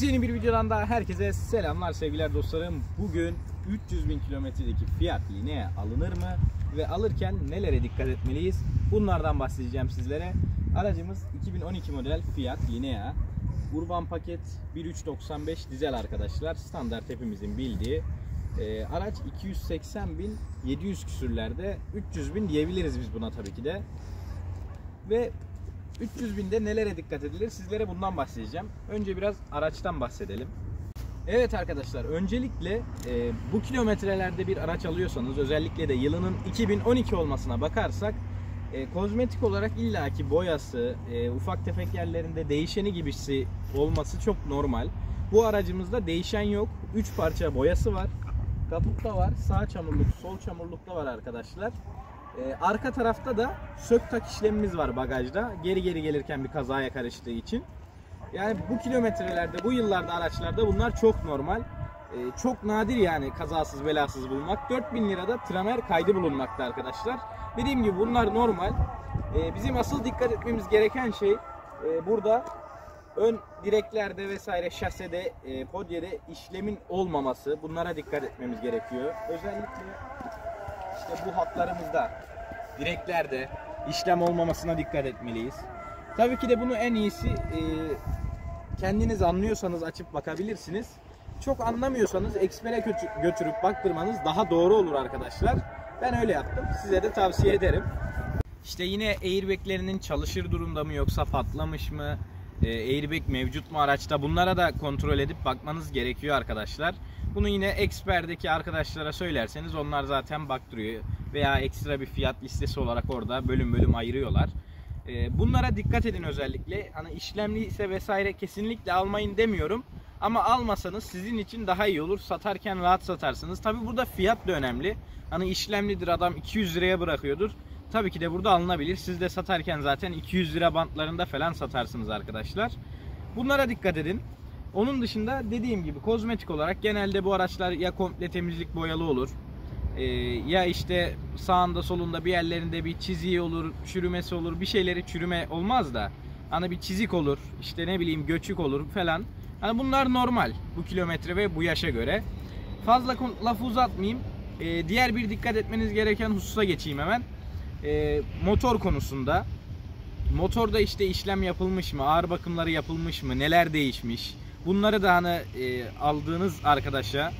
Yeni bir videodan daha herkese selamlar sevgiler dostlarım. Bugün 300.000 kilometredeki Fiat Linea alınır mı ve alırken nelere dikkat etmeliyiz? Bunlardan bahsedeceğim sizlere. Aracımız 2012 model Fiat Linea. Urban paket 1.395 dizel arkadaşlar. Standart hepimizin bildiği. Araç 280.700 küsürlerde, 300.000 diyebiliriz biz buna tabii ki de. Ve 300.000'de nelere dikkat edilir? Sizlere bundan bahsedeceğim. Önce biraz araçtan bahsedelim. Evet arkadaşlar, öncelikle bu kilometrelerde bir araç alıyorsanız, özellikle de yılının 2012 olmasına bakarsak, kozmetik olarak illaki boyası, ufak tefek yerlerinde değişeni gibisi olması çok normal. Bu aracımızda değişen yok. 3 parça boyası var. Kaputta var. Sağ çamurluk, sol çamurlukta var arkadaşlar. Arka tarafta da sök tak işlemimiz var bagajda. Geri gelirken bir kazaya karıştığı için. Yani bu kilometrelerde, bu yıllarda araçlarda bunlar çok normal. Çok nadir yani kazasız belasız bulunmak. 4.000 lirada tramer kaydı bulunmakta arkadaşlar. Dediğim gibi bunlar normal. Bizim asıl dikkat etmemiz gereken şey burada ön direklerde vesaire, şasede, podyede işlemin olmaması. Bunlara dikkat etmemiz gerekiyor. Özellikle işte bu hatlarımızda, direklerde işlem olmamasına dikkat etmeliyiz. Tabii ki de bunu en iyisi kendiniz anlıyorsanız açıp bakabilirsiniz. Çok anlamıyorsanız ekspere götürüp baktırmanız daha doğru olur arkadaşlar. Ben öyle yaptım. Size de tavsiye ederim. İşte yine airbaglerinin çalışır durumda mı yoksa patlamış mı? Airbag mevcut mu araçta? Bunlara da kontrol edip bakmanız gerekiyor arkadaşlar. Bunu yine eksperdeki arkadaşlara söylerseniz onlar zaten baktırıyor. Veya ekstra bir fiyat listesi olarak orada bölüm bölüm ayırıyorlar. Bunlara dikkat edin özellikle. Hani işlemli ise vesaire kesinlikle almayın demiyorum. Ama almasanız sizin için daha iyi olur. Satarken rahat satarsınız. Tabi burada fiyat da önemli. Hani işlemlidir, adam 200 liraya bırakıyordur. Tabii ki de burada alınabilir. Siz de satarken zaten 200 lira bantlarında falan satarsınız arkadaşlar. Bunlara dikkat edin. Onun dışında dediğim gibi kozmetik olarak genelde bu araçlar ya komple temizlik boyalı olur. Ya işte sağında solunda bir yerlerinde bir çiziği olur, çürümesi olur. Bir şeyleri çürüme olmaz da hani bir çizik olur, işte ne bileyim göçük olur falan. Hani bunlar normal bu kilometre ve bu yaşa göre. Fazla lafı uzatmayayım. Diğer bir dikkat etmeniz gereken hususa geçeyim hemen. Motor konusunda. Motorda işte işlem yapılmış mı, ağır bakımları yapılmış mı, neler değişmiş. Bunları da hani aldığınız arkadaşa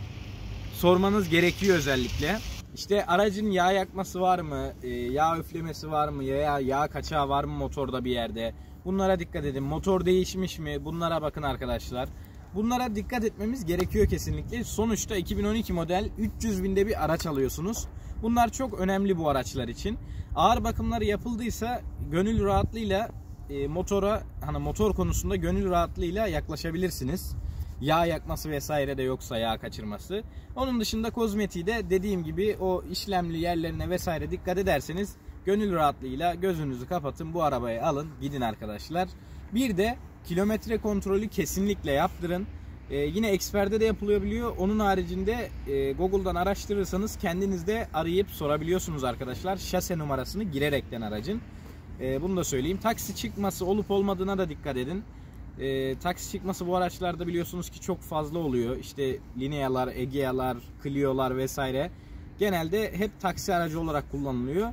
sormanız gerekiyor özellikle. İşte aracın yağ yakması var mı, yağ üflemesi var mı, yağ kaçağı var mı motorda bir yerde. Bunlara dikkat edin. Motor değişmiş mi? Bunlara bakın arkadaşlar. Bunlara dikkat etmemiz gerekiyor kesinlikle. Sonuçta 2012 model 300.000'de bir araç alıyorsunuz. Bunlar çok önemli bu araçlar için. Ağır bakımları yapıldıysa gönül rahatlığıyla motora, hani motor konusunda gönül rahatlığıyla yaklaşabilirsiniz. Yağ yakması vesaire de yoksa, yağ kaçırması. Onun dışında kozmetiği de dediğim gibi o işlemli yerlerine vesaire dikkat ederseniz gönül rahatlığıyla gözünüzü kapatın, bu arabayı alın gidin arkadaşlar. Bir de kilometre kontrolü kesinlikle yaptırın. Yine eksperde de yapılabiliyor. Onun haricinde Google'dan araştırırsanız kendiniz de arayıp sorabiliyorsunuz arkadaşlar. Şase numarasını girerekten aracın. Bunu da söyleyeyim. Taksi çıkması olup olmadığına da dikkat edin. Taksi çıkması bu araçlarda biliyorsunuz ki çok fazla oluyor. İşte Linea'lar, Egea'lar, Clio'lar vesaire. Genelde hep taksi aracı olarak kullanılıyor.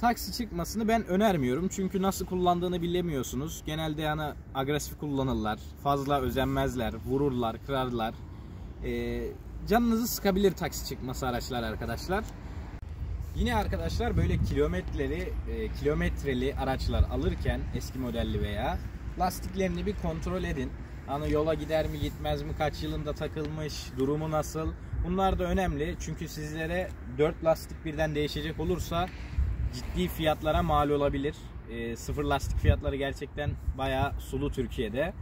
Taksi çıkmasını ben önermiyorum. Çünkü nasıl kullandığını bilemiyorsunuz. Genelde yani agresif kullanırlar. Fazla özenmezler. Vururlar, kırarlar. Canınızı sıkabilir taksi çıkması araçlar arkadaşlar. Yine arkadaşlar böyle kilometreli araçlar alırken eski modelli veya lastiklerini bir kontrol edin. Hani yola gider mi gitmez mi, kaç yılında takılmış, durumu nasıl. Bunlar da önemli. Çünkü sizlere 4 lastik birden değişecek olursa ciddi fiyatlara mal olabilir. Sıfır lastik fiyatları gerçekten bayağı sulu Türkiye'de.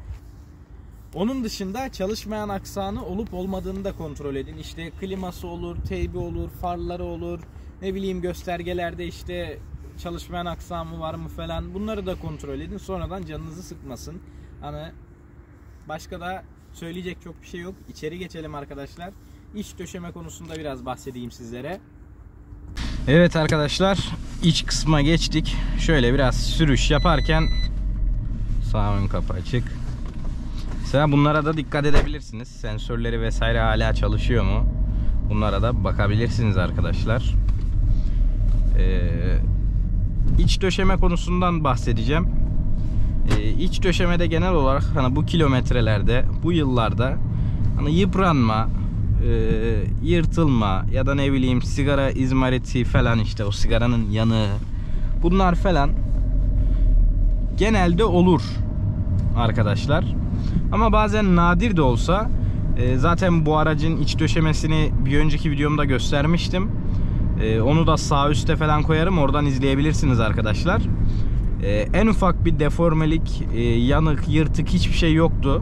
Onun dışında çalışmayan aksanı olup olmadığını da kontrol edin. İşte kliması olur, teybi olur, farları olur. Ne bileyim göstergelerde işte çalışmayan aksamı var mı falan. Bunları da kontrol edin. Sonradan canınızı sıkmasın. Hani başka da söyleyecek çok bir şey yok. İçeri geçelim arkadaşlar. İç döşeme konusunda biraz bahsedeyim sizlere. Evet arkadaşlar, iç kısma geçtik. Şöyle biraz sürüş yaparken sağ ön kapı açık. Mesela bunlara da dikkat edebilirsiniz. Sensörleri vesaire hala çalışıyor mu? Bunlara da bakabilirsiniz arkadaşlar. İç döşeme konusundan bahsedeceğim. İç döşemede genel olarak hani bu kilometrelerde, bu yıllarda hani yıpranma, yırtılma ya da ne bileyim sigara izmariti falan, işte o sigaranın yanığı, bunlar falan genelde olur arkadaşlar. Ama bazen nadir de olsa, zaten bu aracın iç döşemesini bir önceki videomda göstermiştim. Onu da sağ üstte falan koyarım, oradan izleyebilirsiniz arkadaşlar. En ufak bir deformelik, yanık, yırtık hiçbir şey yoktu.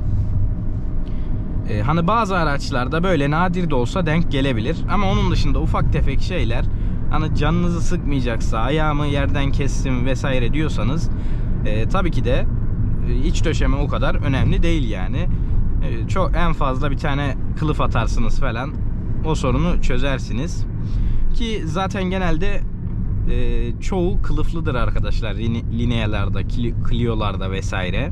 Hani bazı araçlarda böyle nadir de olsa denk gelebilir. Ama onun dışında ufak tefek şeyler, hani canınızı sıkmayacaksa, ayağımı yerden kessin vesaire diyorsanız, tabii ki de iç döşeme o kadar önemli değil yani. Çok en fazla bir tane kılıf atarsınız falan, o sorunu çözersiniz. Ki zaten genelde çoğu kılıflıdır arkadaşlar, Linea'larda, Clio'larda vesaire.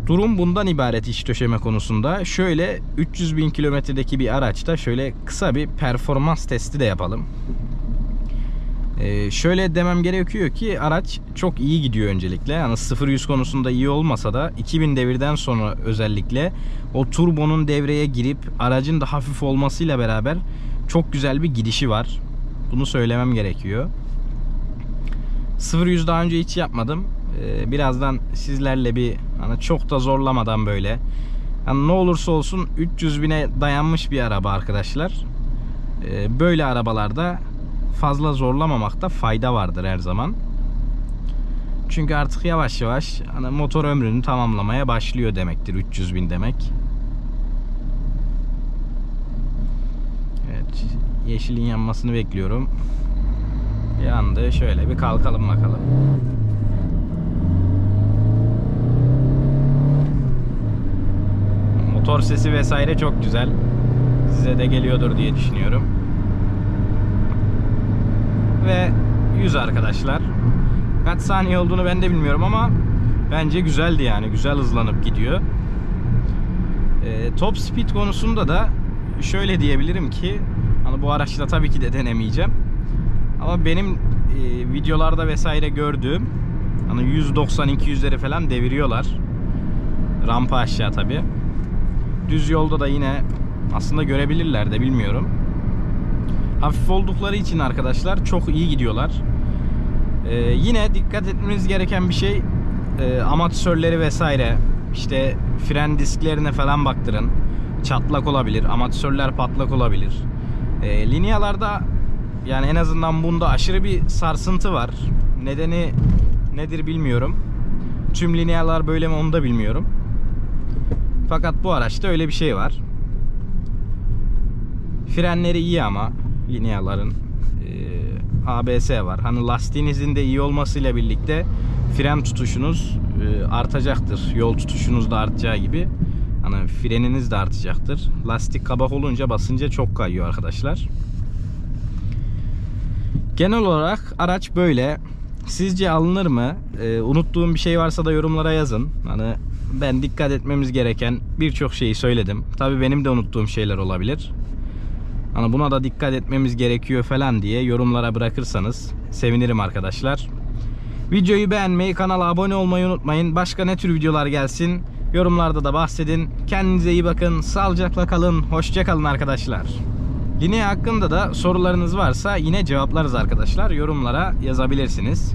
Durum bundan ibaret iç döşeme konusunda. Şöyle 300.000 kilometredeki bir araçta şöyle kısa bir performans testi de yapalım. Şöyle demem gerekiyor ki araç çok iyi gidiyor öncelikle. Yani 0-100 konusunda iyi olmasa da 2000 devirden sonra özellikle o turbonun devreye girip aracın da hafif olmasıyla beraber çok güzel bir gidişi var. Bunu söylemem gerekiyor. 0-100 daha önce hiç yapmadım. Birazdan sizlerle bir hani çok da zorlamadan böyle, yani ne olursa olsun 300.000'e dayanmış bir araba arkadaşlar. Böyle arabalarda fazla zorlamamakta fayda vardır her zaman. Çünkü artık yavaş yavaş hani motor ömrünü tamamlamaya başlıyor demektir 300.000 demek. Evet, yeşilin yanmasını bekliyorum. Yandı, şöyle bir kalkalım bakalım. Motor sesi vesaire çok güzel. Size de geliyordur diye düşünüyorum. Ve 100 arkadaşlar. Kaç saniye olduğunu ben de bilmiyorum ama bence güzeldi yani. Güzel hızlanıp gidiyor. Top speed konusunda da şöyle diyebilirim ki, hani bu araçla tabii ki de denemeyeceğim. Ama benim videolarda vesaire gördüğüm, hani 190-200'leri falan deviriyorlar. Rampa aşağı tabii. Düz yolda da yine aslında görebilirler de, bilmiyorum. Hafif oldukları için arkadaşlar çok iyi gidiyorlar. Yine dikkat etmeniz gereken bir şey, amortisörleri vesaire, işte fren disklerine falan baktırın. Çatlak olabilir, amortisörler patlak olabilir. Linea'larda yani en azından bunda aşırı bir sarsıntı var. Nedeni nedir bilmiyorum. Tüm Linea'lar böyle mi onu da bilmiyorum. Fakat bu araçta öyle bir şey var. Frenleri iyi ama Linea'ların, ABS var. Hani lastiğinizin de iyi olmasıyla birlikte fren tutuşunuz artacaktır. Yol tutuşunuz da artacağı gibi hani freniniz de artacaktır. Lastik kabak olunca basınca çok kayıyor arkadaşlar. Genel olarak araç böyle. Sizce alınır mı? Unuttuğum bir şey varsa da yorumlara yazın. Hani ben dikkat etmemiz gereken birçok şeyi söyledim. Tabii benim de unuttuğum şeyler olabilir. Hani buna da dikkat etmemiz gerekiyor falan diye yorumlara bırakırsanız sevinirim arkadaşlar. Videoyu beğenmeyi, kanala abone olmayı unutmayın. Başka ne tür videolar gelsin yorumlarda da bahsedin. Kendinize iyi bakın. Sağlıcakla kalın. Hoşça kalın arkadaşlar. Linea hakkında da sorularınız varsa yine cevaplarız arkadaşlar. Yorumlara yazabilirsiniz.